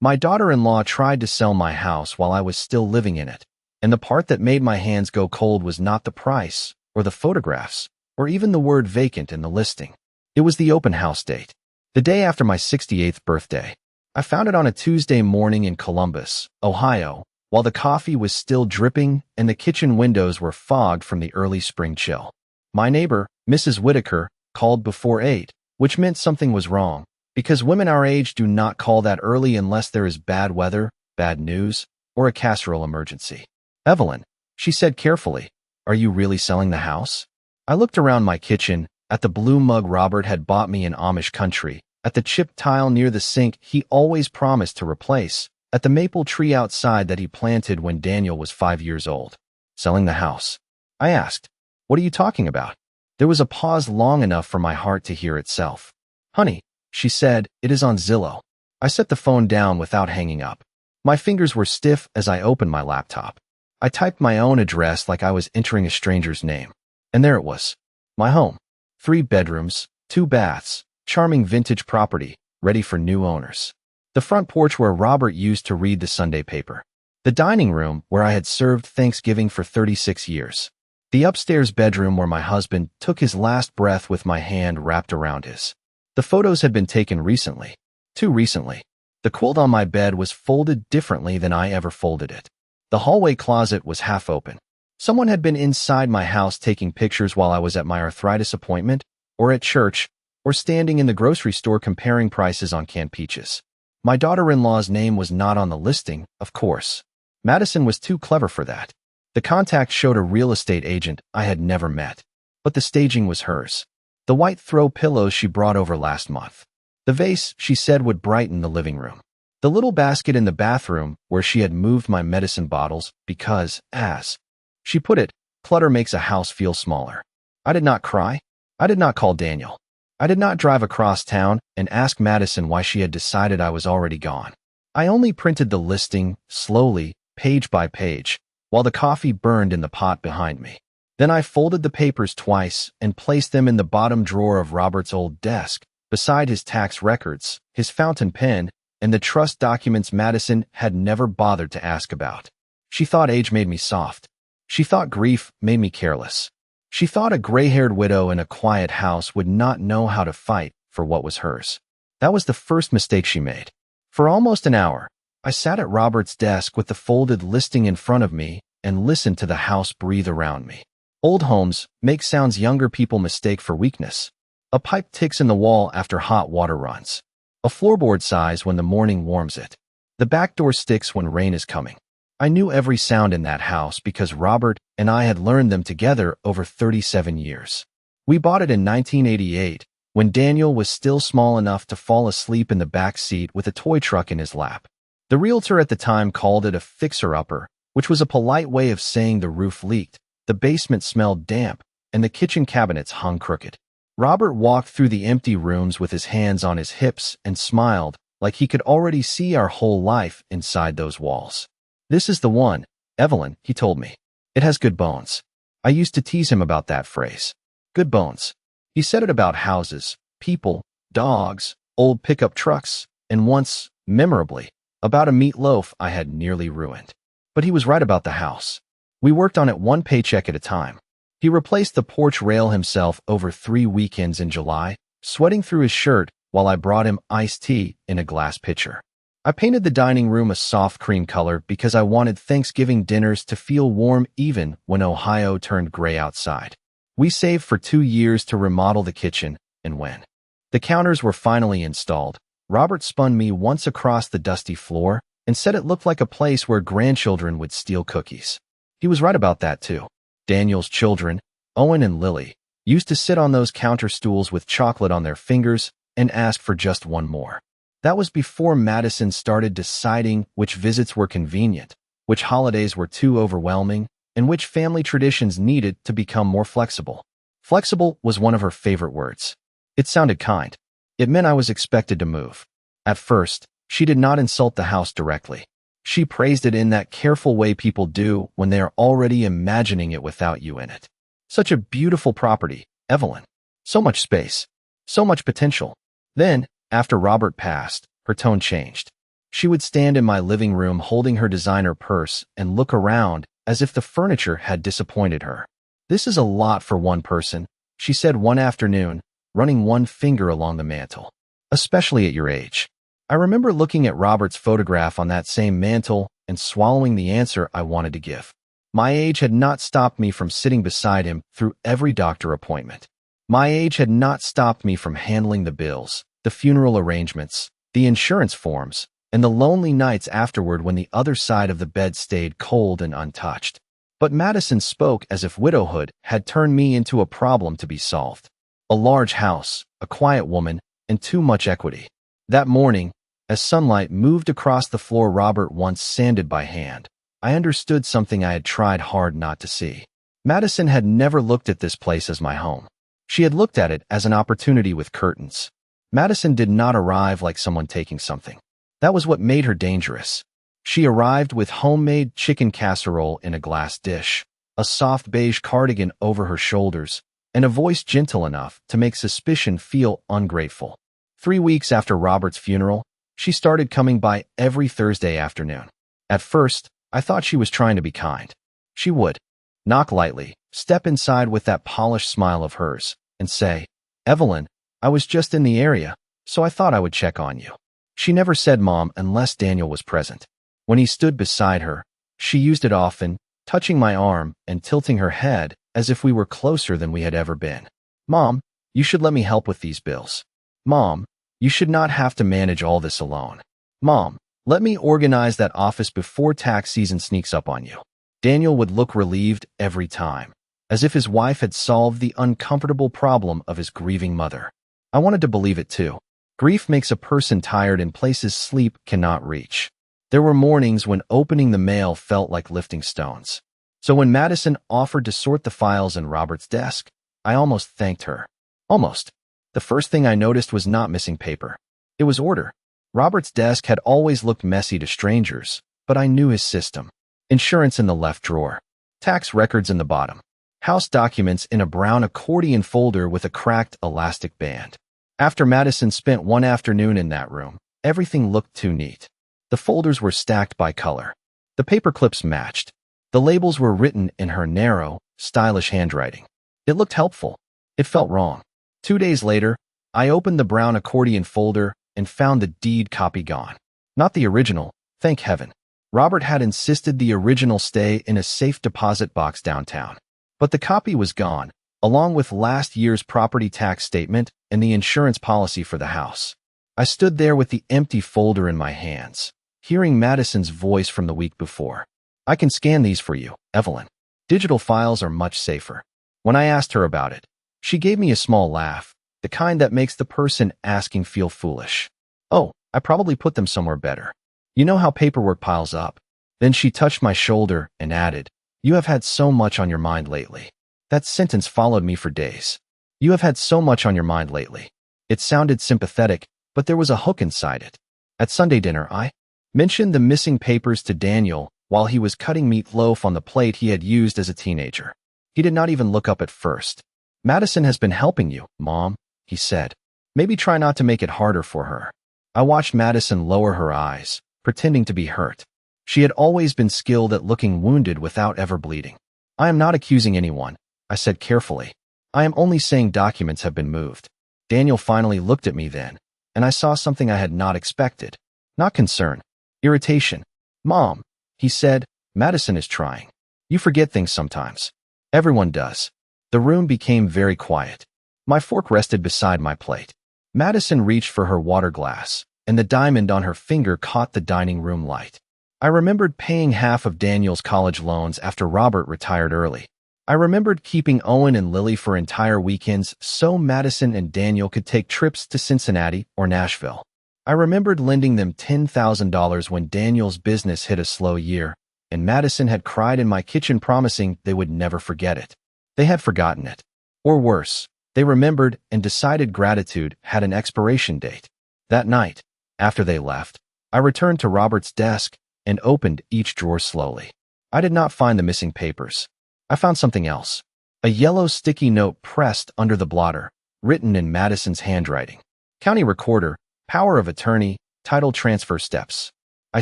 My daughter-in-law tried to sell my house while I was still living in it, and the part that made my hands go cold was not the price, or the photographs, or even the word vacant in the listing. It was the open house date, the day after my 68th birthday. I found it on a Tuesday morning in Columbus, Ohio, while the coffee was still dripping and the kitchen windows were fogged from the early spring chill. My neighbor, Mrs. Whitaker, called before 8, which meant something was wrong, because women our age do not call that early unless there is bad weather, bad news, or a casserole emergency. "Evelyn," she said carefully, "are you really selling the house?" I looked around my kitchen, at the blue mug Robert had bought me in Amish country, at the chipped tile near the sink he always promised to replace, at the maple tree outside that he planted when Daniel was 5 years old. "Selling the house?" I asked. "What are you talking about?" There was a pause long enough for my heart to hear itself. "Honey," she said, "it is on Zillow." I set the phone down without hanging up. My fingers were stiff as I opened my laptop. I typed my own address like I was entering a stranger's name. And there it was. My home. 3 bedrooms, 2 baths, charming vintage property, ready for new owners. The front porch where Robert used to read the Sunday paper. The dining room where I had served Thanksgiving for 36 years. The upstairs bedroom where my husband took his last breath with my hand wrapped around his. The photos had been taken recently. Too recently. The quilt on my bed was folded differently than I ever folded it. The hallway closet was half open. Someone had been inside my house taking pictures while I was at my arthritis appointment, or at church, or standing in the grocery store comparing prices on canned peaches. My daughter-in-law's name was not on the listing, of course. Madison was too clever for that. The contact showed a real estate agent I had never met. But the staging was hers. The white throw pillows she brought over last month. The vase she said would brighten the living room. The little basket in the bathroom where she had moved my medicine bottles because, as she put it, clutter makes a house feel smaller. I did not cry. I did not call Daniel. I did not drive across town and ask Madison why she had decided I was already gone. I only printed the listing, slowly, page by page, while the coffee burned in the pot behind me. Then I folded the papers twice and placed them in the bottom drawer of Robert's old desk, beside his tax records, his fountain pen, and the trust documents Madison had never bothered to ask about. She thought age made me soft. She thought grief made me careless. She thought a gray-haired widow in a quiet house would not know how to fight for what was hers. That was the first mistake she made. For almost an hour, I sat at Robert's desk with the folded listing in front of me and listened to the house breathe around me. Old homes make sounds younger people mistake for weakness. A pipe ticks in the wall after hot water runs. A floorboard sighs when the morning warms it. The back door sticks when rain is coming. I knew every sound in that house because Robert and I had learned them together over 37 years. We bought it in 1988, when Daniel was still small enough to fall asleep in the back seat with a toy truck in his lap. The realtor at the time called it a fixer-upper, which was a polite way of saying the roof leaked, the basement smelled damp, and the kitchen cabinets hung crooked. Robert walked through the empty rooms with his hands on his hips and smiled, like he could already see our whole life inside those walls. "This is the one, Evelyn," he told me. "It has good bones." I used to tease him about that phrase. Good bones. He said it about houses, people, dogs, old pickup trucks, and once, memorably, about a meatloaf I had nearly ruined. But he was right about the house. We worked on it one paycheck at a time. He replaced the porch rail himself over 3 weekends in July, sweating through his shirt while I brought him iced tea in a glass pitcher. I painted the dining room a soft cream color because I wanted Thanksgiving dinners to feel warm even when Ohio turned gray outside. We saved for 2 years to remodel the kitchen, and when the counters were finally installed, Robert spun me once across the dusty floor and said it looked like a place where grandchildren would steal cookies. He was right about that too. Daniel's children, Owen and Lily, used to sit on those counter stools with chocolate on their fingers and ask for just one more. That was before Madison started deciding which visits were convenient, which holidays were too overwhelming, and which family traditions needed to become more flexible. Flexible was one of her favorite words. It sounded kind. It meant I was expected to move. At first, she did not insult the house directly. She praised it in that careful way people do when they are already imagining it without you in it. Such a beautiful property, Evelyn. So much space. So much potential. Then, after Robert passed, her tone changed. She would stand in my living room holding her designer purse and look around as if the furniture had disappointed her. "This is a lot for one person," she said one afternoon, running one finger along the mantel. "Especially at your age." I remember looking at Robert's photograph on that same mantel and swallowing the answer I wanted to give. My age had not stopped me from sitting beside him through every doctor appointment. My age had not stopped me from handling the bills, the funeral arrangements, the insurance forms, and the lonely nights afterward when the other side of the bed stayed cold and untouched. But Madison spoke as if widowhood had turned me into a problem to be solved. A large house, a quiet woman, and too much equity. That morning, as sunlight moved across the floor Robert once sanded by hand, I understood something I had tried hard not to see. Madison had never looked at this place as my home. She had looked at it as an opportunity with curtains. Madison did not arrive like someone taking something. That was what made her dangerous. She arrived with homemade chicken casserole in a glass dish, a soft beige cardigan over her shoulders, and a voice gentle enough to make suspicion feel ungrateful. 3 weeks after Robert's funeral, she started coming by every Thursday afternoon. At first, I thought she was trying to be kind. She would knock lightly, step inside with that polished smile of hers, and say, "Evelyn, I was just in the area, so I thought I would check on you." She never said Mom unless Daniel was present. When he stood beside her, she used it often, touching my arm and tilting her head as if we were closer than we had ever been. "Mom, you should let me help with these bills. Mom, you should not have to manage all this alone. Mom, let me organize that office before tax season sneaks up on you." Daniel would look relieved every time, as if his wife had solved the uncomfortable problem of his grieving mother. I wanted to believe it too. Grief makes a person tired in places sleep cannot reach. There were mornings when opening the mail felt like lifting stones. So when Madison offered to sort the files in Robert's desk, I almost thanked her. Almost. The first thing I noticed was not missing paper. It was order. Robert's desk had always looked messy to strangers, but I knew his system. Insurance in the left drawer. Tax records in the bottom. House documents in a brown accordion folder with a cracked elastic band. After Madison spent one afternoon in that room, everything looked too neat. The folders were stacked by color. The paper clips matched. The labels were written in her narrow, stylish handwriting. It looked helpful. It felt wrong. 2 days later, I opened the brown accordion folder and found the deed copy gone. Not the original, thank heaven. Robert had insisted the original stay in a safe deposit box downtown. But the copy was gone, along with last year's property tax statement and the insurance policy for the house. I stood there with the empty folder in my hands, hearing Madison's voice from the week before. "I can scan these for you, Evelyn. Digital files are much safer." When I asked her about it, she gave me a small laugh, the kind that makes the person asking feel foolish. "Oh, I probably put them somewhere better. You know how paperwork piles up." Then she touched my shoulder and added, "You have had so much on your mind lately." That sentence followed me for days. "You have had so much on your mind lately." It sounded sympathetic, but there was a hook inside it. At Sunday dinner, I mentioned the missing papers to Daniel while he was cutting meatloaf on the plate he had used as a teenager. He did not even look up at first. "Madison has been helping you, Mom," he said. "Maybe try not to make it harder for her." I watched Madison lower her eyes, pretending to be hurt. She had always been skilled at looking wounded without ever bleeding. "I am not accusing anyone," I said carefully. "I am only saying documents have been moved." Daniel finally looked at me then, and I saw something I had not expected. Not concern, irritation. "Mom," he said, "Madison is trying. You forget things sometimes. Everyone does." The room became very quiet. My fork rested beside my plate. Madison reached for her water glass, and the diamond on her finger caught the dining room light. I remembered paying half of Daniel's college loans after Robert retired early. I remembered keeping Owen and Lily for entire weekends so Madison and Daniel could take trips to Cincinnati or Nashville. I remembered lending them $10,000 when Daniel's business hit a slow year, and Madison had cried in my kitchen promising they would never forget it. They had forgotten it. Or worse, they remembered and decided gratitude had an expiration date. That night, after they left, I returned to Robert's desk and opened each drawer slowly. I did not find the missing papers. I found something else. A yellow sticky note pressed under the blotter, written in Madison's handwriting. "County Recorder, power of attorney, title transfer steps." I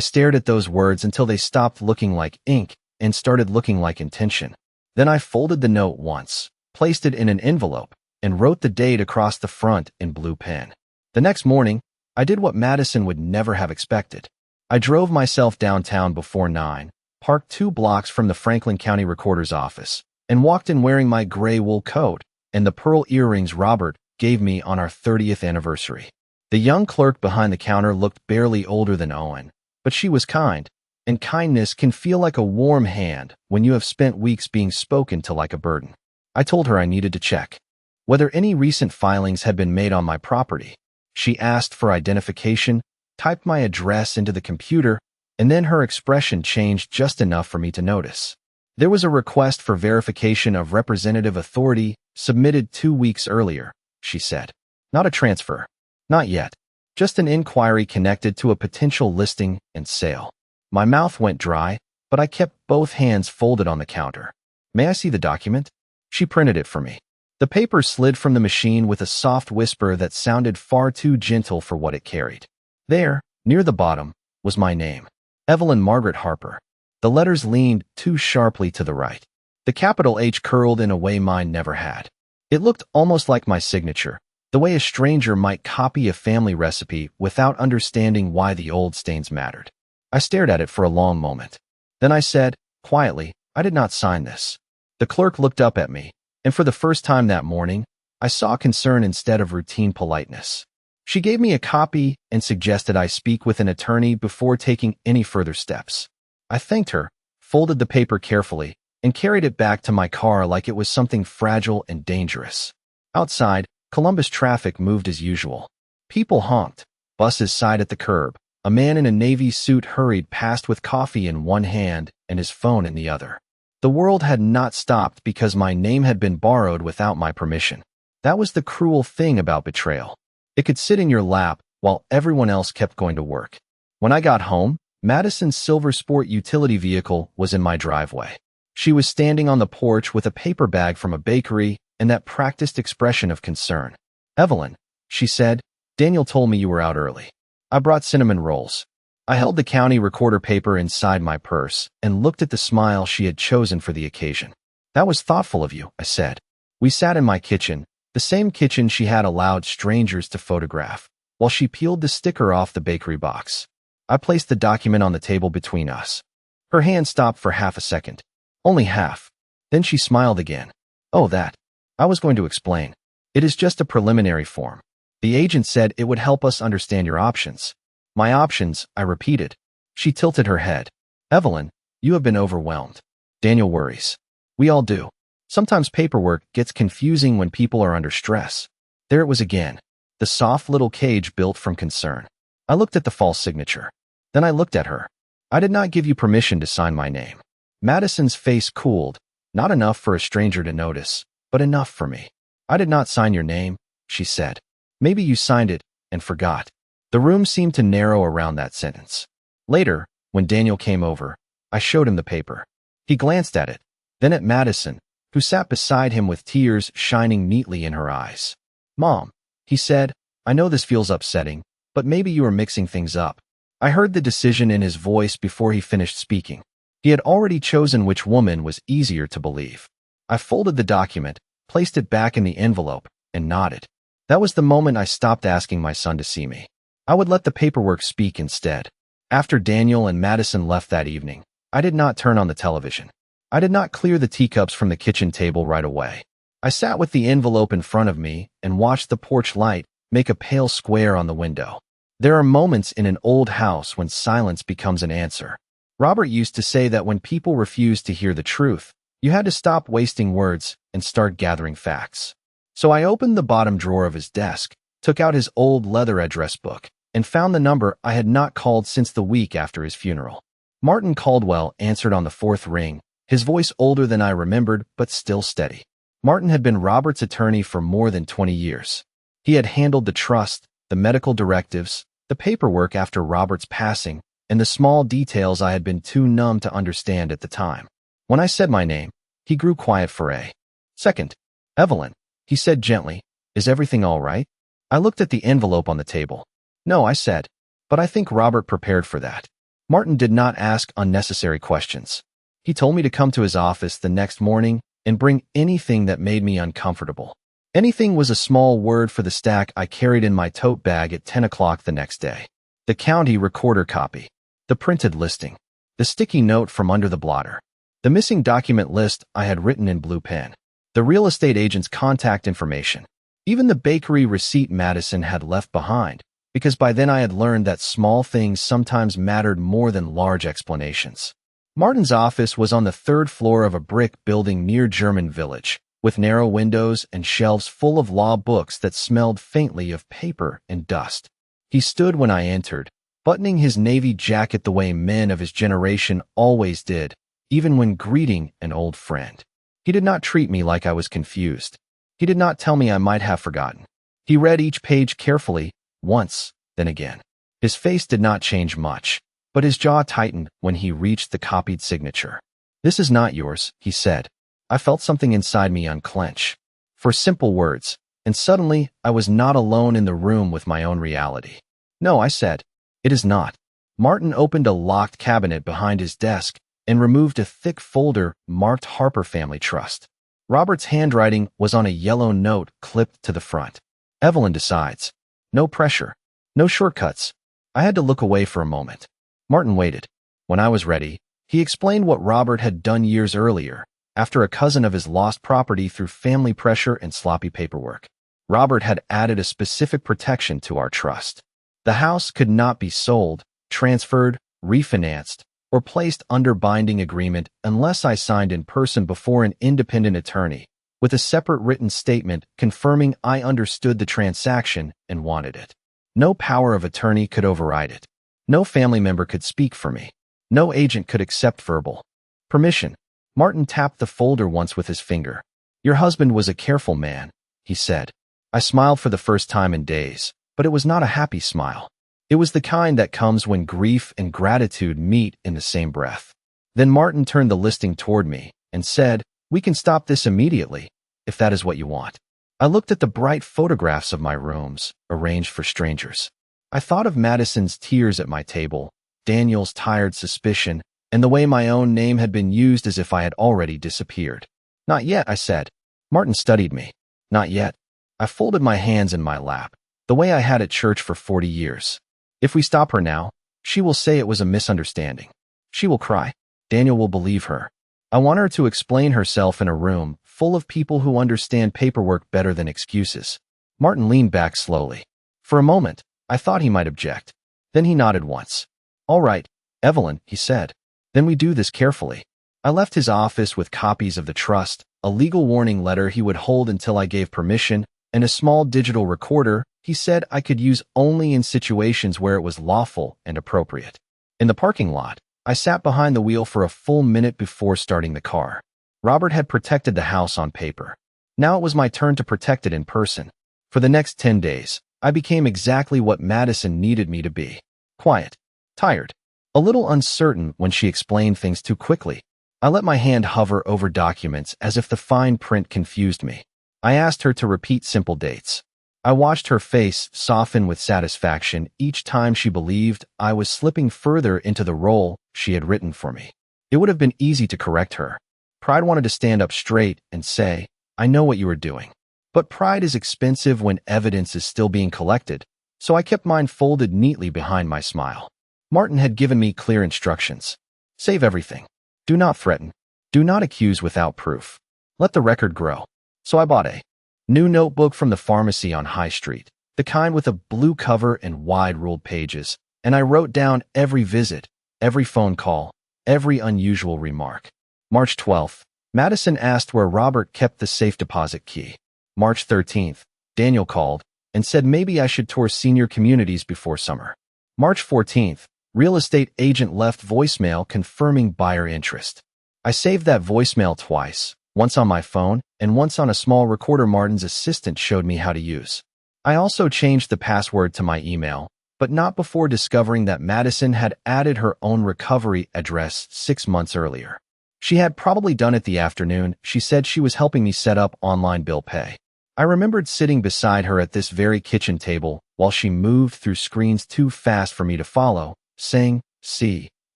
stared at those words until they stopped looking like ink and started looking like intention. Then I folded the note once, placed it in an envelope, and wrote the date across the front in blue pen. The next morning, I did what Madison would never have expected. I drove myself downtown before 9, parked 2 blocks from the Franklin County Recorder's office, and walked in wearing my gray wool coat and the pearl earrings Robert gave me on our 30th anniversary. The young clerk behind the counter looked barely older than Owen, but she was kind, and kindness can feel like a warm hand when you have spent weeks being spoken to like a burden. I told her I needed to check whether any recent filings had been made on my property. She asked for identification, typed my address into the computer, and then her expression changed just enough for me to notice. There was a request for verification of representative authority submitted 2 weeks earlier, she said. Not a transfer. Not yet. Just an inquiry connected to a potential listing and sale. My mouth went dry, but I kept both hands folded on the counter. May I see the document? She printed it for me. The paper slid from the machine with a soft whisper that sounded far too gentle for what it carried. There, near the bottom, was my name. Evelyn Margaret Harper. The letters leaned too sharply to the right. The capital H curled in a way mine never had. It looked almost like my signature, the way a stranger might copy a family recipe without understanding why the old stains mattered. I stared at it for a long moment. Then I said, quietly, I did not sign this. The clerk looked up at me, and for the first time that morning, I saw concern instead of routine politeness. She gave me a copy and suggested I speak with an attorney before taking any further steps. I thanked her, folded the paper carefully, and carried it back to my car like it was something fragile and dangerous. Outside, Columbus traffic moved as usual. People honked, buses sighed at the curb. A man in a navy suit hurried past with coffee in one hand and his phone in the other. The world had not stopped because my name had been borrowed without my permission. That was the cruel thing about betrayal. It could sit in your lap while everyone else kept going to work. When I got home, Madison's silver sport utility vehicle was in my driveway. She was standing on the porch with a paper bag from a bakery and that practiced expression of concern. Evelyn, she said, Daniel told me you were out early. I brought cinnamon rolls. I held the county recorder paper inside my purse and looked at the smile she had chosen for the occasion. That was thoughtful of you, I said. We sat in my kitchen, the same kitchen she had allowed strangers to photograph, while she peeled the sticker off the bakery box. I placed the document on the table between us. Her hand stopped for half a second. Only half. Then she smiled again. Oh, that. I was going to explain. It is just a preliminary form. The agent said it would help us understand your options. My options, I repeated. She tilted her head. Evelyn, you have been overwhelmed. Daniel worries. We all do. Sometimes paperwork gets confusing when people are under stress. There it was again. The soft little cage built from concern. I looked at the false signature. Then I looked at her. I did not give you permission to sign my name. Madison's face cooled, not enough for a stranger to notice, but enough for me. I did not sign your name, she said. Maybe you signed it and forgot. The room seemed to narrow around that sentence. Later, when Daniel came over, I showed him the paper. He glanced at it, then at Madison, who sat beside him with tears shining neatly in her eyes. Mom, he said, I know this feels upsetting, but maybe you are mixing things up. I heard the decision in his voice before he finished speaking. He had already chosen which woman was easier to believe. I folded the document, placed it back in the envelope, and nodded. That was the moment I stopped asking my son to see me. I would let the paperwork speak instead. After Daniel and Madison left that evening, I did not turn on the television. I did not clear the teacups from the kitchen table right away. I sat with the envelope in front of me and watched the porch light make a pale square on the window. There are moments in an old house when silence becomes an answer. Robert used to say that when people refused to hear the truth, you had to stop wasting words and start gathering facts. So I opened the bottom drawer of his desk, took out his old leather address book, and found the number I had not called since the week after his funeral. Martin Caldwell answered on the fourth ring, his voice older than I remembered, but still steady. Martin had been Robert's attorney for more than 20 years. He had handled the trust, the medical directives, the paperwork after Robert's passing, and the small details I had been too numb to understand at the time. When I said my name, he grew quiet for a second. Evelyn, he said gently, is everything all right? I looked at the envelope on the table. No, I said, but I think Robert prepared for that. Martin did not ask unnecessary questions. He told me to come to his office the next morning and bring anything that made me uncomfortable. Anything was a small word for the stack I carried in my tote bag at 10 o'clock the next day. The county recorder copy, the printed listing, the sticky note from under the blotter, the missing document list I had written in blue pen, the real estate agent's contact information, even the bakery receipt Madison had left behind, because by then I had learned that small things sometimes mattered more than large explanations. Martin's office was on the third floor of a brick building near German Village, with narrow windows and shelves full of law books that smelled faintly of paper and dust. He stood when I entered, buttoning his navy jacket the way men of his generation always did, even when greeting an old friend. He did not treat me like I was confused. He did not tell me I might have forgotten. He read each page carefully, once, then again. His face did not change much, but his jaw tightened when he reached the copied signature. "This is not yours," he said. I felt something inside me unclench. For simple words, and suddenly I was not alone in the room with my own reality. "No," I said. "It is not." Martin opened a locked cabinet behind his desk and removed a thick folder marked Harper Family Trust. Robert's handwriting was on a yellow note clipped to the front. "Evelyn decides." No pressure. No shortcuts. I had to look away for a moment. Martin waited. When I was ready, he explained what Robert had done years earlier, after a cousin of his lost property through family pressure and sloppy paperwork. Robert had added a specific protection to our trust. The house could not be sold, transferred, refinanced, or placed under binding agreement unless I signed in person before an independent attorney, with a separate written statement confirming I understood the transaction and wanted it. No power of attorney could override it. No family member could speak for me. No agent could accept verbal permission. Martin tapped the folder once with his finger. "Your husband was a careful man," he said. I smiled for the first time in days, but it was not a happy smile. It was the kind that comes when grief and gratitude meet in the same breath. Then Martin turned the listing toward me and said, "We can stop this immediately, if that is what you want." I looked at the bright photographs of my rooms, arranged for strangers. I thought of Madison's tears at my table, Daniel's tired suspicion, and the way my own name had been used as if I had already disappeared. "Not yet," I said. Martin studied me. "Not yet." I folded my hands in my lap, the way I had at church for 40 years. "If we stop her now, she will say it was a misunderstanding. She will cry. Daniel will believe her. I want her to explain herself in a room full of people who understand paperwork better than excuses." Martin leaned back slowly. For a moment, I thought he might object. Then he nodded once. "All right, Evelyn," he said. "Then we do this carefully." I left his office with copies of the trust, a legal warning letter he would hold until I gave permission, and a small digital recorder he said I could use only in situations where it was lawful and appropriate. In the parking lot, I sat behind the wheel for a full minute before starting the car. Robert had protected the house on paper. Now it was my turn to protect it in person. For the next 10 days, I became exactly what Madison needed me to be. Quiet, tired, a little uncertain when she explained things too quickly. I let my hand hover over documents as if the fine print confused me. I asked her to repeat simple dates. I watched her face soften with satisfaction each time she believed I was slipping further into the role she had written for me. It would have been easy to correct her. Pride wanted to stand up straight and say, "I know what you were doing." But pride is expensive when evidence is still being collected, so I kept mine folded neatly behind my smile. Martin had given me clear instructions. Save everything. Do not threaten. Do not accuse without proof. Let the record grow. So I bought a new notebook from the pharmacy on High Street, the kind with a blue cover and wide ruled pages, and I wrote down every visit, every phone call, every unusual remark. March 12th, Madison asked where Robert kept the safe deposit key. March 13th, Daniel called and said maybe I should tour senior communities before summer. March 14th, real estate agent left voicemail confirming buyer interest. I saved that voicemail twice, once on my phone and once on a small recorder Martin's assistant showed me how to use. I also changed the password to my email, but not before discovering that Madison had added her own recovery address 6 months earlier. She had probably done it the afternoon she said she was helping me set up online bill pay. I remembered sitting beside her at this very kitchen table while she moved through screens too fast for me to follow, saying, "See,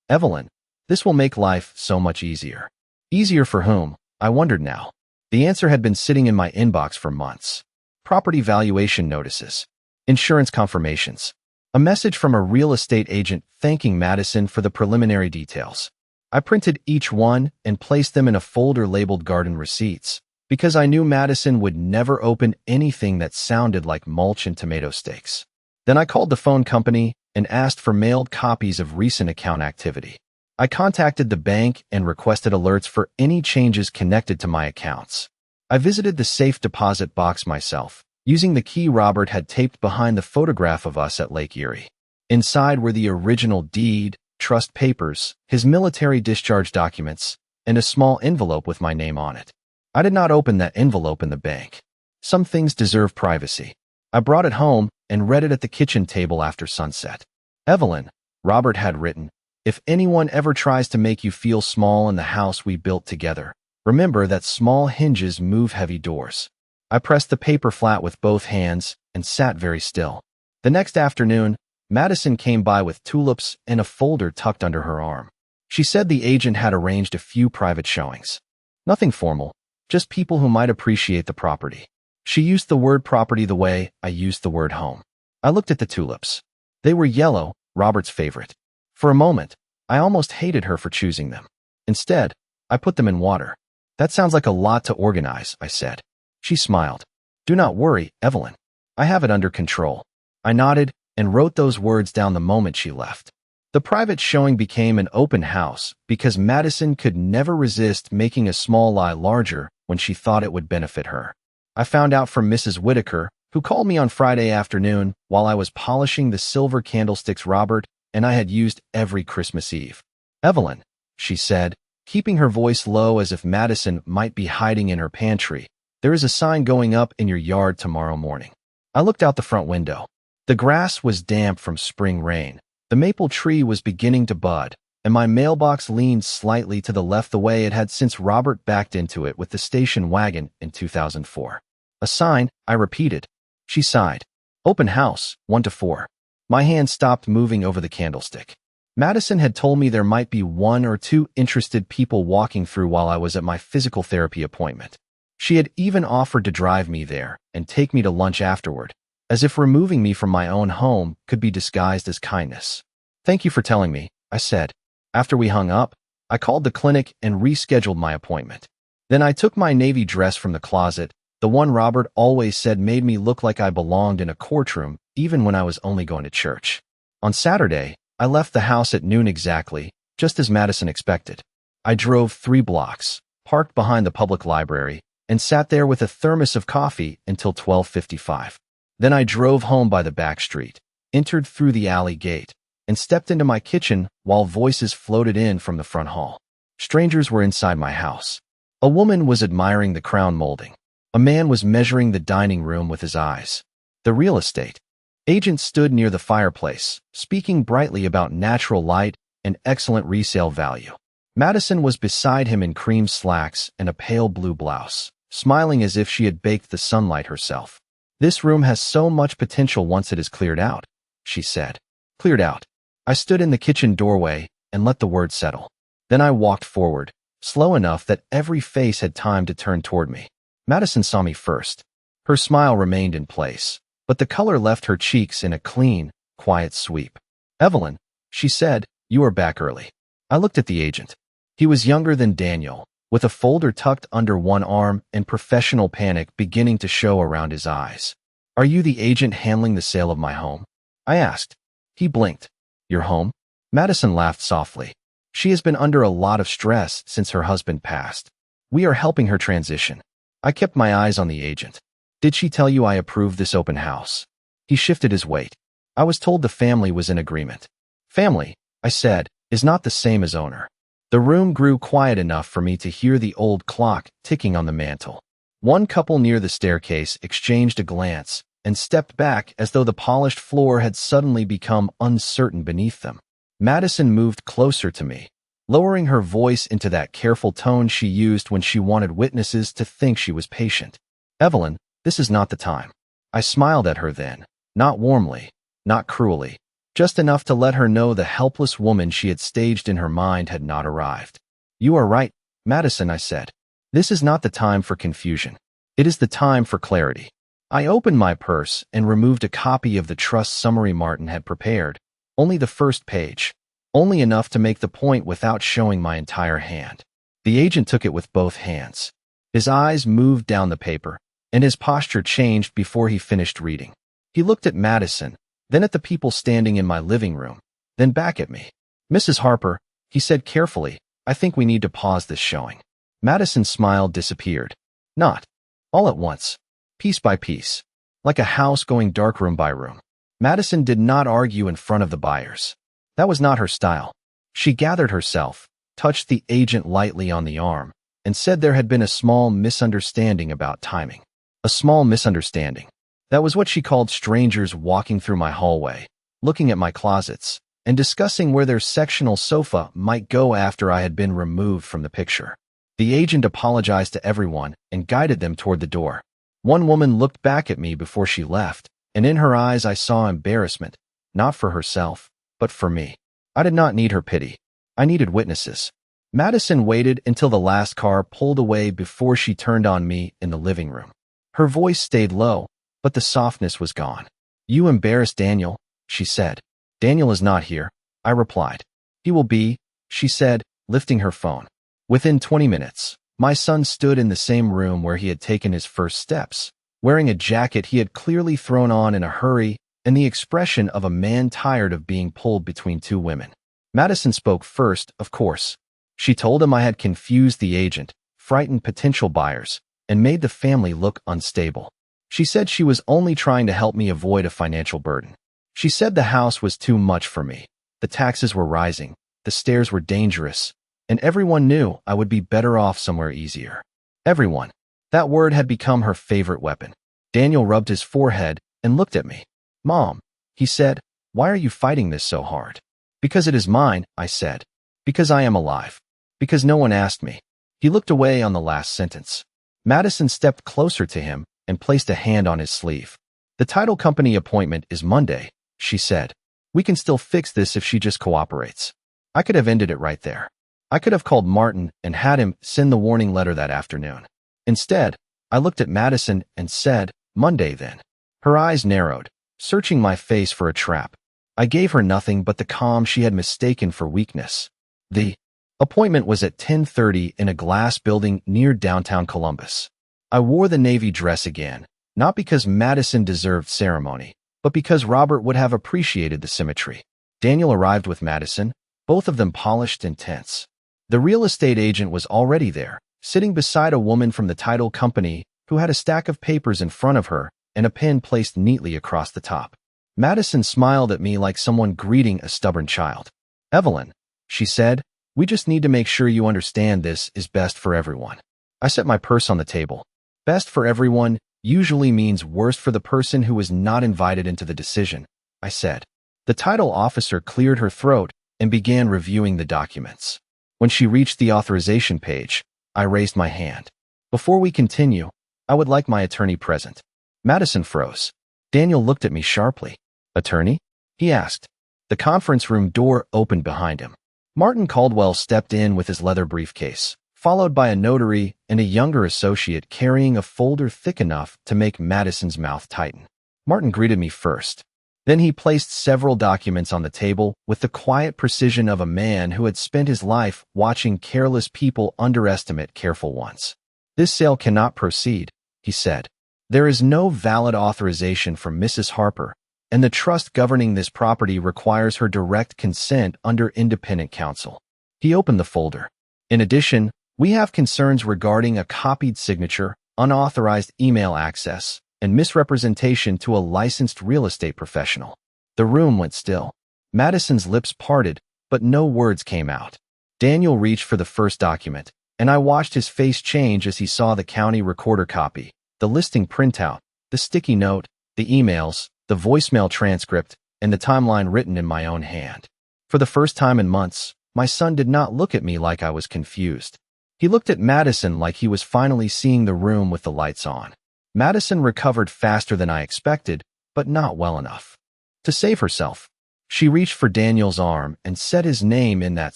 Evelyn, this will make life so much easier. Easier for whom? I wondered now. The answer had been sitting in my inbox for months. Property valuation notices. Insurance confirmations. A message from a real estate agent thanking Madison for the preliminary details. I printed each one and placed them in a folder labeled Garden Receipts, because I knew Madison would never open anything that sounded like mulch and tomato steaks. Then I called the phone company and asked for mailed copies of recent account activity. I contacted the bank and requested alerts for any changes connected to my accounts. I visited the safe deposit box myself, using the key Robert had taped behind the photograph of us at Lake Erie. Inside were the original deed, trust papers, his military discharge documents, and a small envelope with my name on it. I did not open that envelope in the bank. Some things deserve privacy. I brought it home and read it at the kitchen table after sunset. Evelyn, Robert had written, if anyone ever tries to make you feel small in the house we built together, remember that small hinges move heavy doors. I pressed the paper flat with both hands and sat very still. The next afternoon, Madison came by with tulips and a folder tucked under her arm. She said the agent had arranged a few private showings. Nothing formal, just people who might appreciate the property. She used the word property the way I used the word home. I looked at the tulips. They were yellow, Robert's favorite. For a moment, I almost hated her for choosing them. Instead, I put them in water. That sounds like a lot to organize, I said. She smiled. Do not worry, Evelyn. I have it under control. I nodded and wrote those words down the moment she left. The private showing became an open house because Madison could never resist making a small lie larger when she thought it would benefit her. I found out from Mrs. Whitaker, who called me on Friday afternoon while I was polishing the silver candlesticks Robert and I had used every Christmas Eve. Evelyn, she said, keeping her voice low as if Madison might be hiding in her pantry, there is a sign going up in your yard tomorrow morning. I looked out the front window. The grass was damp from spring rain. The maple tree was beginning to bud, and my mailbox leaned slightly to the left the way it had since Robert backed into it with the station wagon in 2004. A sign, I repeated. She sighed. Open house, 1 to 4. My hand stopped moving over the candlestick. Madison had told me there might be 1 or 2 interested people walking through while I was at my physical therapy appointment. She had even offered to drive me there and take me to lunch afterward, as if removing me from my own home could be disguised as kindness. Thank you for telling me, I said. After we hung up, I called the clinic and rescheduled my appointment. Then I took my navy dress from the closet, the one Robert always said made me look like I belonged in a courtroom even when I was only going to church. On Saturday, I left the house at noon exactly, just as Madison expected. I drove 3 blocks, parked behind the public library, and sat there with a thermos of coffee until 12:55. Then I drove home by the back street, entered through the alley gate, and stepped into my kitchen while voices floated in from the front hall. Strangers were inside my house. A woman was admiring the crown molding. A man was measuring the dining room with his eyes. The real estate agent stood near the fireplace, speaking brightly about natural light and excellent resale value. Madison was beside him in cream slacks and a pale blue blouse, smiling as if she had baked the sunlight herself. This room has so much potential once it is cleared out, she said. Cleared out. I stood in the kitchen doorway and let the word settle. Then I walked forward, slow enough that every face had time to turn toward me. Madison saw me first. Her smile remained in place, but the color left her cheeks in a clean, quiet sweep. Evelyn, she said, you are back early. I looked at the agent. He was younger than Daniel, with a folder tucked under one arm and professional panic beginning to show around his eyes. Are you the agent handling the sale of my home? I asked. He blinked. Your home? Madison laughed softly. She has been under a lot of stress since her husband passed. We are helping her transition. I kept my eyes on the agent. Did she tell you I approved this open house? He shifted his weight. I was told the family was in agreement. Family, I said, is not the same as owner. The room grew quiet enough for me to hear the old clock ticking on the mantel. One couple near the staircase exchanged a glance and stepped back as though the polished floor had suddenly become uncertain beneath them. Madison moved closer to me, lowering her voice into that careful tone she used when she wanted witnesses to think she was patient. Evelyn, this is not the time. I smiled at her then, not warmly, not cruelly, just enough to let her know the helpless woman she had staged in her mind had not arrived. "You are right, Madison," I said. "This is not the time for confusion. It is the time for clarity." I opened my purse and removed a copy of the trust summary Martin had prepared, only the first page, only enough to make the point without showing my entire hand. The agent took it with both hands. His eyes moved down the paper, and his posture changed before he finished reading. He looked at Madison, then at the people standing in my living room, then back at me. "Mrs. Harper," he said carefully, "I think we need to pause this showing." Madison's smile disappeared. Not all at once. Piece by piece, like a house going dark room by room. Madison did not argue in front of the buyers. That was not her style. She gathered herself, touched the agent lightly on the arm, and said there had been a small misunderstanding about timing. A small misunderstanding. That was what she called strangers walking through my hallway, looking at my closets, and discussing where their sectional sofa might go after I had been removed from the picture. The agent apologized to everyone and guided them toward the door. One woman looked back at me before she left, and in her eyes I saw embarrassment, not for herself, but for me. I did not need her pity. I needed witnesses. Madison waited until the last car pulled away before she turned on me in the living room. Her voice stayed low, but the softness was gone. "You embarrassed Daniel," she said. "Daniel is not here," I replied. "He will be," she said, lifting her phone. Within 20 minutes, my son stood in the same room where he had taken his first steps, wearing a jacket he had clearly thrown on in a hurry and the expression of a man tired of being pulled between two women. Madison spoke first, of course. She told him I had confused the agent, frightened potential buyers, and made the family look unstable. She said she was only trying to help me avoid a financial burden. She said the house was too much for me. The taxes were rising, the stairs were dangerous, and everyone knew I would be better off somewhere easier. Everyone. That word had become her favorite weapon. Daniel rubbed his forehead and looked at me. "Mom," he said, "why are you fighting this so hard?" "Because it is mine," I said. "Because I am alive. Because no one asked me." He looked away on the last sentence. Madison stepped closer to him and placed a hand on his sleeve. "The title company appointment is Monday," she said. "We can still fix this if she just cooperates." I could have ended it right there. I could have called Martin and had him send the warning letter that afternoon. Instead, I looked at Madison and said, "Monday then." Her eyes narrowed, searching my face for a trap. I gave her nothing but the calm she had mistaken for weakness. The appointment was at 10:30 in a glass building near downtown Columbus. I wore the navy dress again, not because Madison deserved ceremony, but because Robert would have appreciated the symmetry. Daniel arrived with Madison, both of them polished and tense. The real estate agent was already there, sitting beside a woman from the title company who had a stack of papers in front of her and a pen placed neatly across the top. Madison smiled at me like someone greeting a stubborn child. "Evelyn," she said, "we just need to make sure you understand this is best for everyone." I set my purse on the table. Best for everyone usually means worst for the person who was not invited into the decision, I said. The title officer cleared her throat and began reviewing the documents. When she reached the authorization page, I raised my hand. "Before we continue, I would like my attorney present." Madison froze. Daniel looked at me sharply. "Attorney?" he asked. The conference room door opened behind him. Martin Caldwell stepped in with his leather briefcase, followed by a notary and a younger associate carrying a folder thick enough to make Madison's mouth tighten. Martin greeted me first. Then he placed several documents on the table with the quiet precision of a man who had spent his life watching careless people underestimate careful ones. "This sale cannot proceed," he said. "There is no valid authorization from Mrs. Harper, and the trust governing this property requires her direct consent under independent counsel." He opened the folder. "In addition, we have concerns regarding a copied signature, unauthorized email access, and misrepresentation to a licensed real estate professional." The room went still. Madison's lips parted, but no words came out. Daniel reached for the first document, and I watched his face change as he saw the county recorder copy, the listing printout, the sticky note, the emails, the voicemail transcript, and the timeline written in my own hand. For the first time in months, my son did not look at me like I was confused. He looked at Madison like he was finally seeing the room with the lights on. Madison recovered faster than I expected, but not well enough. To save herself, She reached for Daniel's arm and said his name in that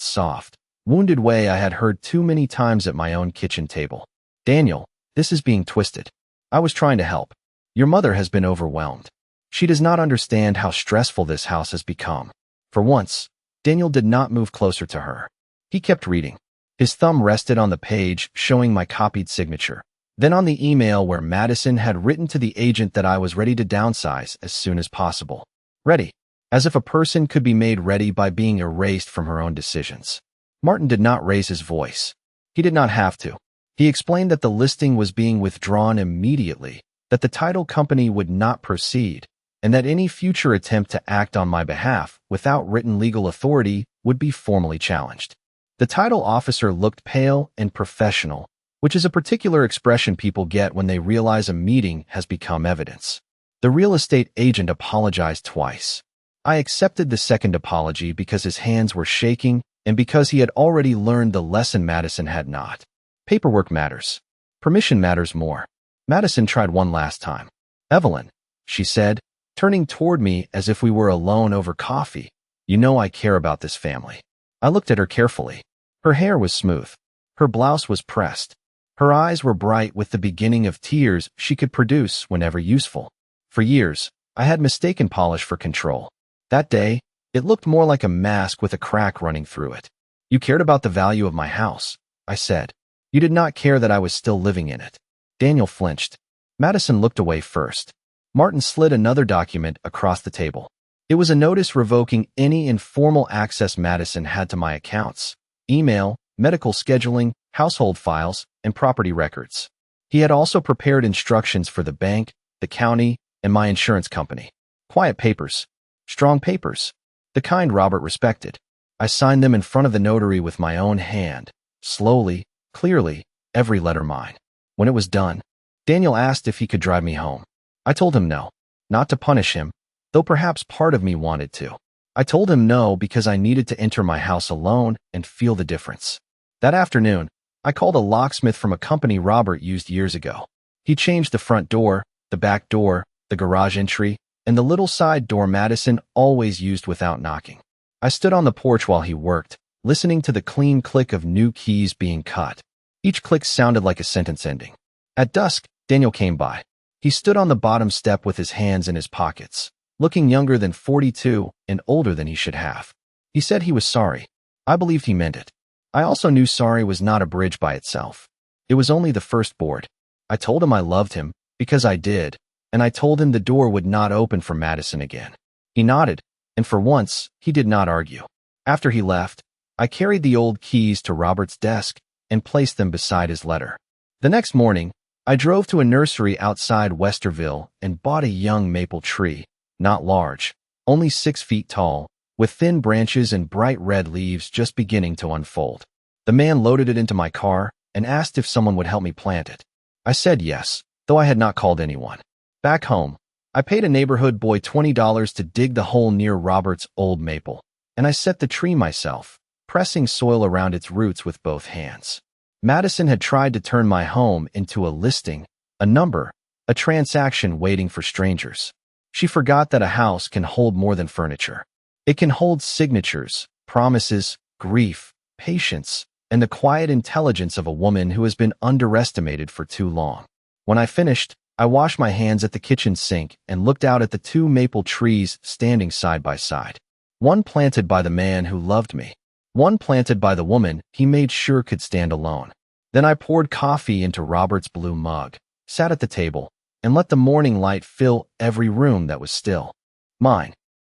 soft, wounded way I had heard too many times at my own kitchen table. Daniel, this is being twisted. I was trying to help. Your mother has been overwhelmed. She does not understand how stressful this house has become. For once, Daniel did not move closer to her. He kept reading. His thumb rested on the page showing my copied signature, then on the email where Madison had written to the agent that I was ready to downsize as soon as possible. Ready. As if a person could be made ready by being erased from her own decisions. Martin did not raise his voice. He did not have to. He explained that the listing was being withdrawn immediately, that the title company would not proceed, and that any future attempt to act on my behalf without written legal authority would be formally challenged. The title officer looked pale and professional, which is a particular expression people get when they realize a meeting has become evidence. The real estate agent apologized twice. I accepted the second apology because his hands were shaking and because he had already learned the lesson Madison had not. Paperwork matters. Permission matters more. Madison tried one last time. Evelyn, she said, turning toward me as if we were alone over coffee. You know I care about this family. I looked at her carefully. Her hair was smooth. Her blouse was pressed. Her eyes were bright with the beginning of tears she could produce whenever useful. For years, I had mistaken polish for control. That day, it looked more like a mask with a crack running through it. You cared about the value of my house, I said. You did not care that I was still living in it. Daniel flinched. Madison looked away first. Martin slid another document across the table. It was a notice revoking any informal access Madison had to my accounts, email, medical scheduling, household files, and property records. He had also prepared instructions for the bank, the county, and my insurance company. Quiet papers. Strong papers. The kind Robert respected. I signed them in front of the notary with my own hand, slowly, clearly, every letter mine. When it was done, Daniel asked if he could drive me home. I told him no, not to punish him, though perhaps part of me wanted to. I told him no because I needed to enter my house alone and feel the difference. That afternoon, I called a locksmith from a company Robert used years ago. He changed the front door, the back door, the garage entry, and the little side door Madison always used without knocking. I stood on the porch while he worked, listening to the clean click of new keys being cut. Each click sounded like a sentence ending. At dusk, Daniel came by. He stood on the bottom step with his hands in his pockets, looking younger than 42 and older than he should have. He said he was sorry. I believed he meant it. I also knew sorry was not a bridge by itself. It was only the first board. I told him I loved him, because I did, and I told him the door would not open for Madison again. He nodded, and for once, he did not argue. After he left, I carried the old keys to Robert's desk and placed them beside his letter. The next morning, I drove to a nursery outside Westerville and bought a young maple tree, not large, only 6 feet tall, with thin branches and bright red leaves just beginning to unfold. The man loaded it into my car and asked if someone would help me plant it. I said yes, though I had not called anyone. Back home, I paid a neighborhood boy $20 to dig the hole near Robert's old maple, and I set the tree myself, pressing soil around its roots with both hands. Madison had tried to turn my home into a listing, a number, a transaction waiting for strangers. She forgot that a house can hold more than furniture. It can hold signatures, promises, grief, patience, and the quiet intelligence of a woman who has been underestimated for too long. When I finished, I washed my hands at the kitchen sink and looked out at the 2 maple trees standing side by side. One planted by the man who loved me. One planted by the woman he made sure could stand alone. Then I poured coffee into Robert's blue mug, sat at the table, and let the morning light fill every room that was still mine.